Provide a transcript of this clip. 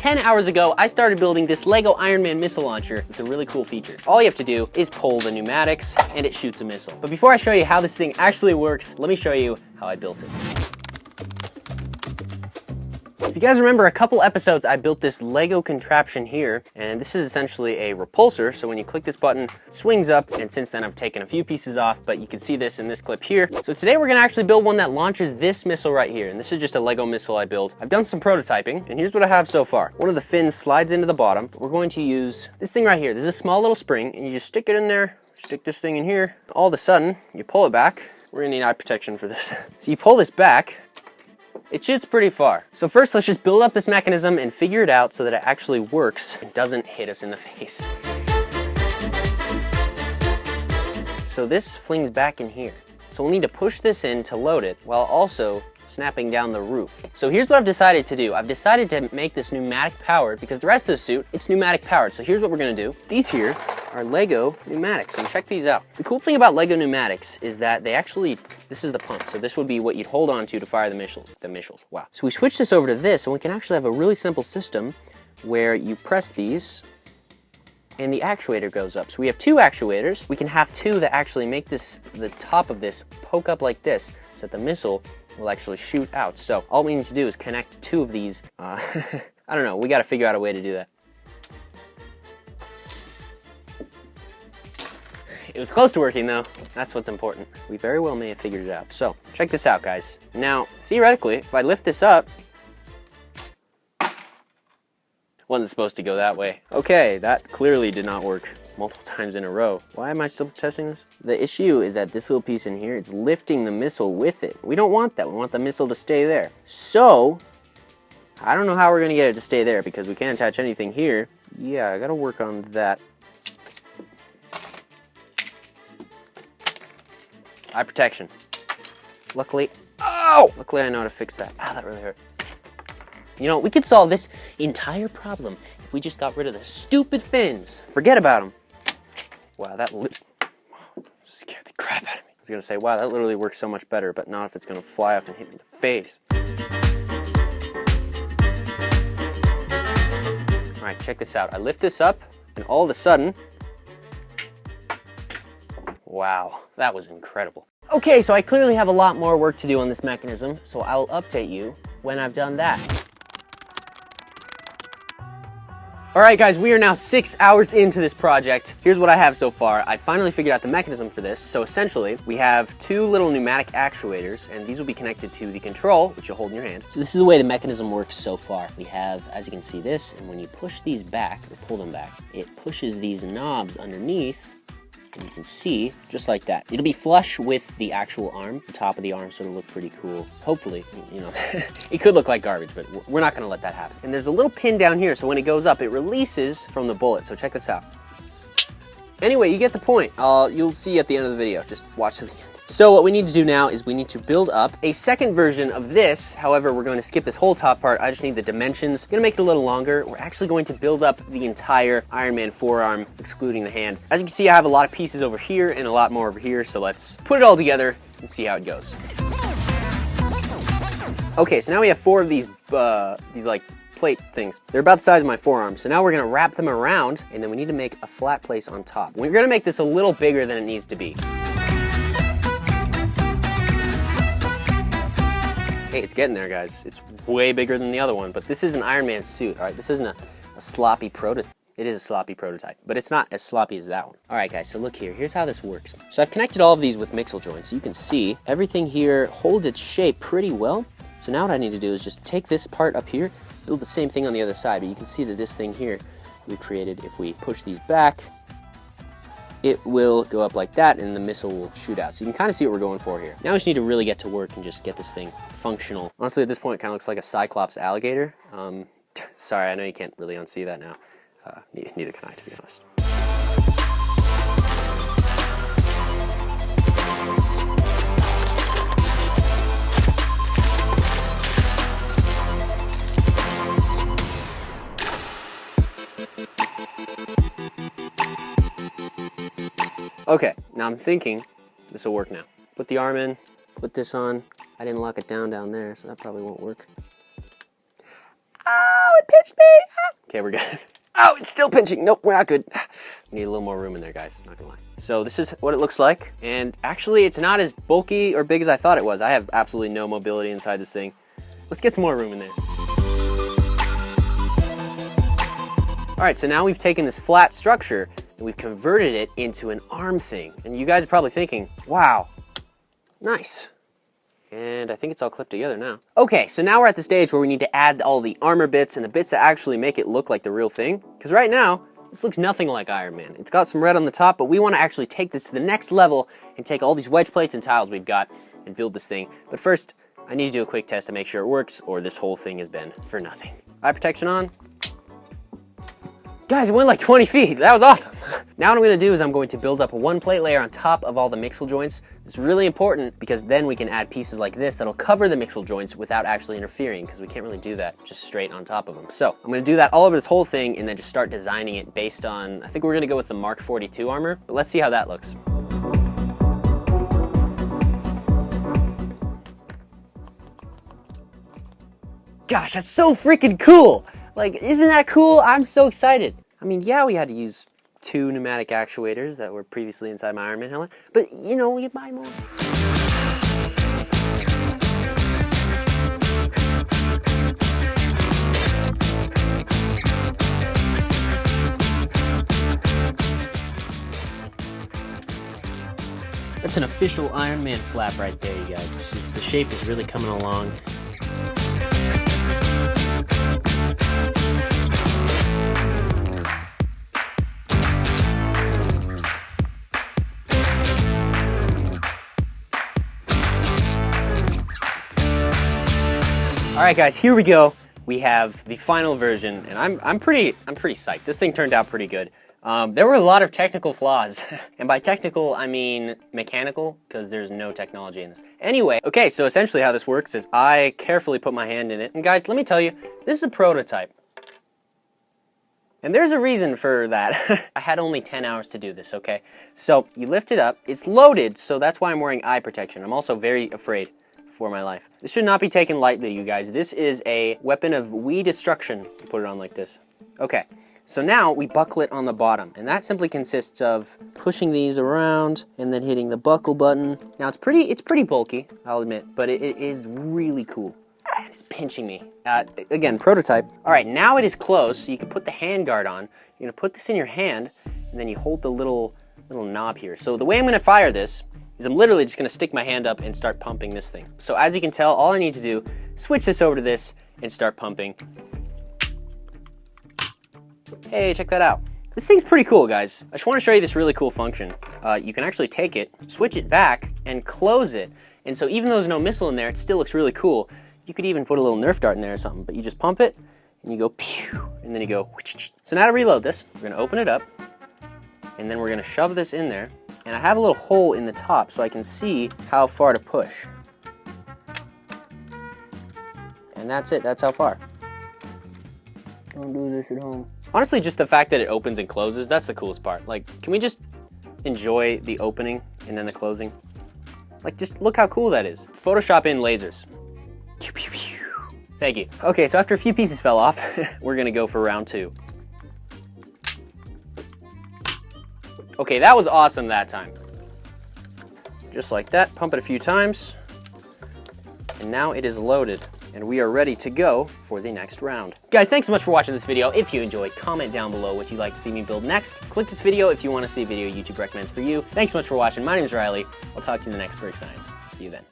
10 hours ago, I started building this Lego Iron Man missile launcher with a really cool feature. All you have to do is pull the pneumatics and it shoots a missile. But before I show you how this thing actually works, let me show you how I built it. If you guys remember a couple episodes, I built this Lego contraption here, and this is essentially a repulsor. So when you click this button, it swings up, and since then I've taken a few pieces off, but you can see this in this clip here. So today we're gonna actually build one that launches this missile right here, and this is just a Lego missile I built. I've done some prototyping, and here's what I have so far. One of the fins slides into the bottom. We're going to use this thing right here. There's a small little spring, and you just stick it in there, stick this thing in here. All of a sudden, you pull it back. We're gonna need eye protection for this. So you pull this back, it shoots pretty far. So first, let's just build up this mechanism and figure it out so that it actually works and doesn't hit us in the face. So this flings back in here. So we'll need to push this in to load it while also snapping down the roof. So here's what I've decided to do. I've decided to make this pneumatic powered because the rest of the suit, it's pneumatic powered. So here's what we're gonna do. These here are Lego pneumatics, and check these out. The cool thing about Lego pneumatics is that they actually, this is the pump. So this would be what you'd hold on to fire the missiles. Wow. So we switch this over to this, and we can actually have a really simple system where you press these and the actuator goes up. So we have two actuators. We can have two that actually make this, the top of this poke up like this so that the missile will actually shoot out. So all we need to do is connect two of these. I don't know, we gotta figure out a way to do that. It was close to working though. That's what's important. We very well may have figured it out. So check this out, guys. Now, theoretically, if I lift this up, wasn't supposed to go that way. Okay, that clearly did not work multiple times in a row. Why am I still testing this? The issue is that this little piece in here, it's lifting the missile with it. We don't want that. We want the missile to stay there. So, I don't know how we're gonna get it to stay there because we can't attach anything here. Yeah, I gotta work on that. Eye protection. Luckily, luckily I know how to fix that. That really hurt. You know, we could solve this entire problem if we just got rid of the stupid fins. Forget about them. Wow, that scared the crap out of me. I was gonna say, wow, that literally works so much better, but not if it's gonna fly off and hit me in the face. All right, check this out. I lift this up, and all of a sudden, wow, that was incredible. Okay, so I clearly have a lot more work to do on this mechanism, so I will update you when I've done that. All right, guys, we are now 6 hours into this project. Here's what I have so far. I finally figured out the mechanism for this. So essentially, we have two little pneumatic actuators, and these will be connected to the control, which you'll hold in your hand. So this is the way the mechanism works so far. We have, as you can see, this, and when you push these back, or pull them back, it pushes these knobs underneath, and you can see, just like that. It'll be flush with the actual arm, the top of the arm, so it'll look pretty cool. Hopefully, you know, it could look like garbage, but we're not gonna let that happen. And there's a little pin down here, so when it goes up, it releases from the bullet, so check this out. Anyway, you get the point. You'll see at the end of the video, just watch to the end. So what we need to do now is we need to build up a second version of this. However, we're going to skip this whole top part. I just need the dimensions. Gonna make it a little longer. We're actually going to build up the entire Iron Man forearm, excluding the hand. As you can see, I have a lot of pieces over here and a lot more over here. So let's put it all together and see how it goes. Okay, so now we have four of these like plate things. They're about the size of my forearm. So now we're gonna wrap them around, and then we need to make a flat place on top. We're gonna make this a little bigger than it needs to be. Hey, it's getting there, guys. It's way bigger than the other one, but this is an Iron Man suit, all right? This isn't a sloppy prototype. It is a sloppy prototype, but it's not as sloppy as that one. All right, guys, so look here. Here's how this works. So I've connected all of these with mixel joints. So you can see everything here holds its shape pretty well. So now what I need to do is just take this part up here, build the same thing on the other side, but you can see that this thing here we created, if we push these back, it will go up like that and the missile will shoot out. So you can kind of see what we're going for here. Now we just need to really get to work and just get this thing functional. Honestly, at this point, it kind of looks like a Cyclops alligator. Sorry, I know you can't really unsee that now. Neither can I, to be honest. Okay, now I'm thinking this will work now. Put the arm in, put this on. I didn't lock it down there, so that probably won't work. Oh, it pinched me. Okay, we're good. Oh, it's still pinching. Nope, we're not good. We need a little more room in there, guys. Not gonna lie. So this is what it looks like. And actually, it's not as bulky or big as I thought it was. I have absolutely no mobility inside this thing. Let's get some more room in there. All right, so now we've taken this flat structure and we've converted it into an arm thing. And you guys are probably thinking, wow, nice. And I think it's all clipped together now. Okay, so now we're at the stage where we need to add all the armor bits and the bits that actually make it look like the real thing. Because right now, this looks nothing like Iron Man. It's got some red on the top, but we want to actually take this to the next level and take all these wedge plates and tiles we've got and build this thing. But first, I need to do a quick test to make sure it works, or this whole thing has been for nothing. Eye protection on. Guys, it went like 20 feet. That was awesome. Now what I'm gonna do is I'm going to build up a one plate layer on top of all the mixel joints. It's really important because then we can add pieces like this that'll cover the mixel joints without actually interfering, because we can't really do that just straight on top of them. So I'm gonna do that all over this whole thing and then just start designing it based on, I think we're gonna go with the Mark 42 armor, but let's see how that looks. Gosh, that's so freaking cool. Like, isn't that cool? I'm so excited. I mean, yeah, we had to use 2 pneumatic actuators that were previously inside my Iron Man helmet, but you know, you buy more. That's an official Iron Man flap right there, you guys. The shape is really coming along. All right, guys, here we go. We have the final version, and I'm pretty psyched. This thing turned out pretty good. There were a lot of technical flaws, and by technical I mean mechanical, because there's no technology in this. Anyway, okay, so essentially how this works is I carefully put my hand in it, and guys, let me tell you, this is a prototype. And there's a reason for that. I had only 10 hours to do this, okay? So you lift it up, it's loaded, so that's why I'm wearing eye protection. I'm also very afraid for my life. This should not be taken lightly, you guys. This is a weapon of destruction. Put it on like this. Okay, so now we buckle it on the bottom, and that simply consists of pushing these around and then hitting the buckle button. Now it's pretty bulky, I'll admit, but it is really cool. It's pinching me. Again, prototype. All right, now it is closed, so you can put the hand guard on. You're gonna put this in your hand, and then you hold the little knob here. So the way I'm gonna fire this is I'm literally just gonna stick my hand up and start pumping this thing. So as you can tell, all I need to do, switch this over to this and start pumping. Hey, check that out. This thing's pretty cool, guys. I just wanna show you this really cool function. You can actually take it, switch it back, and close it. And so even though there's no missile in there, it still looks really cool. You could even put a little Nerf dart in there or something, but you just pump it, and you go pew, and then you go whoosh. So now to reload this, we're gonna open it up, and then we're gonna shove this in there. And I have a little hole in the top so I can see how far to push. And that's it, that's how far. Don't do this at home. Honestly, just the fact that it opens and closes, that's the coolest part. Like, can we just enjoy the opening and then the closing? Like, just look how cool that is. Photoshop in lasers. Pew, pew, pew. Thank you. Okay, so after a few pieces fell off, we're gonna go for round 2. Okay, that was awesome that time. Just like that, pump it a few times. And now it is loaded, and we are ready to go for the next round. Guys, thanks so much for watching this video. If you enjoyed, comment down below what you'd like to see me build next. Click this video if you want to see a video YouTube recommends for you. Thanks so much for watching. My name is Riley. I'll talk to you in the next Brick Science. See you then.